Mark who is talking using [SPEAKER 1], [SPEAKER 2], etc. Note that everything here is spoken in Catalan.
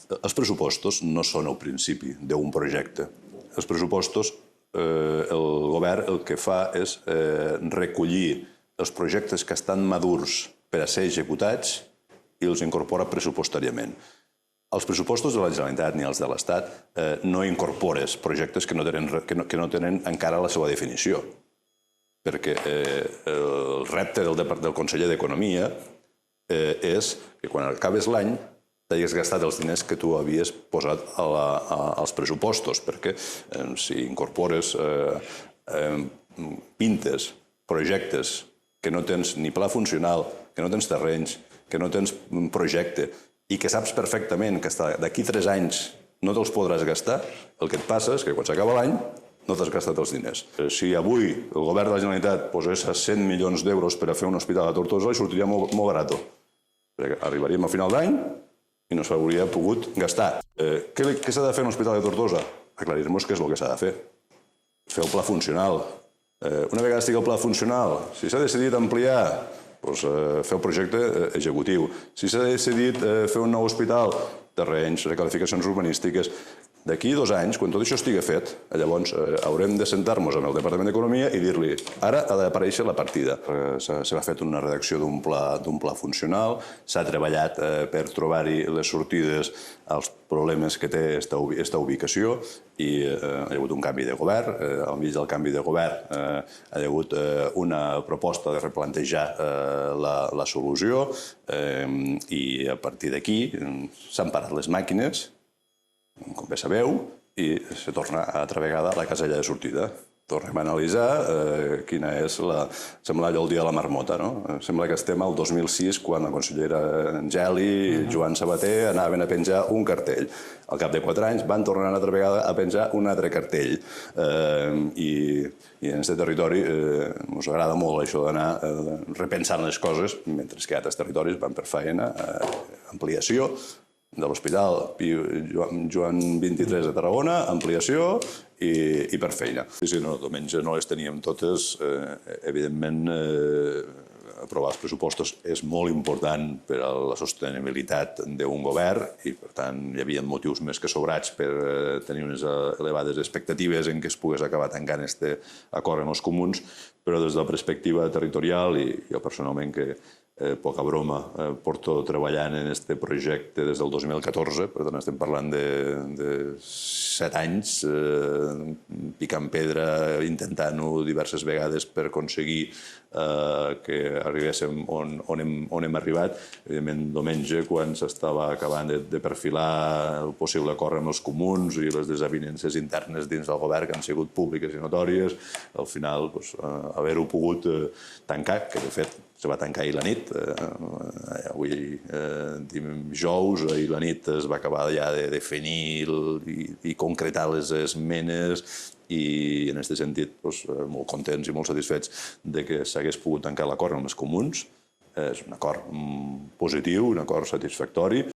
[SPEAKER 1] Els pressupostos no són el principi d'un projecte. Els pressupostos, el govern el que fa és recollir els projectes que estan madurs per a ser executats i els incorpora pressupostàriament. Els pressupostos de la Generalitat ni els de l'Estat no incorpores projectes que no tenen encara la seva definició, perquè el repte del conseller d'Economia és que quan acabes l'any t'hagis gastat els diners que tu havies posat als pressupostos, perquè si incorpores, pintes projectes que no tens ni pla funcional, que no tens terrenys, que no tens projecte i que saps perfectament que d'aquí 3 anys no te'ls podràs gastar, el que et passa és que quan s'acaba l'any no t'has gastat els diners. Si avui el govern de la Generalitat posés 100 milions d'euros per a fer un hospital a Tortosa, li sortiria molt barat. Arribaríem a final d'any i no s'hauria pogut gastar. Què s'ha de fer en l'Hospital de Tortosa? Aclarir-nos què és el que s'ha de fer. Fer el pla funcional. Una vegada estigui el pla funcional, si s'ha decidit ampliar, fer el projecte executiu. Si s'ha decidit fer un nou hospital, terrenys, requalificacions urbanístiques. D'aquí 2 anys, quan tot això estigui fet, llavors haurem de sentar-nos amb el Departament d'Economia i dir-li ara ha d'aparèixer la partida. S'ha fet una redacció d'un pla funcional, s'ha treballat per trobar-hi les sortides als problemes que té aquesta ubicació i hi ha hagut un canvi de govern. Al mig del canvi de govern hi ha hagut una proposta de replantejar la solució i a partir d'aquí s'han parat les màquines, com bé sabeu, i se torna altra vegada a la casella de sortida. Tornem a analitzar quina és sembla allò el dia de la marmota, no? Sembla que estem al 2006, quan la consellera Geli i Joan Sabater anaven a penjar un cartell. Al cap de 4 anys van tornar altra vegada a penjar un altre cartell. I en aquest territori ens agrada molt això d'anar repensant les coses, mentre que altres territoris van per feina, ampliació de l'Hospital Joan XXIII de Tarragona, ampliació i per feina. Si no, diumenge no les teníem totes. Evidentment, aprovar els pressupostos és molt important per a la sostenibilitat d'un govern i, per tant, hi havia motius més que sobrats per tenir unes elevades expectatives en què es pogués acabar tancant aquest acord amb els comuns, però des de la perspectiva territorial, i jo personalment, que poca broma, porto treballant en aquest projecte des del 2014, per tant estem parlant de 7 anys, picant pedra, intentant-ho diverses vegades per aconseguir que arribéssim on hem arribat. Evidentment, diumenge, quan s'estava acabant de perfilar el possible acord amb els comuns i les desavinences internes dins del govern que han sigut públiques i notòries, al final haver-ho pogut tancar, que de fet se va tancar ahir la nit, avui dijous, ahir la nit es va acabar ja de definir i concretar les esmenes i en aquest sentit molt contents i molt satisfets que s'hagués pogut tancar l'acord amb els comuns. És un acord positiu, un acord satisfactori.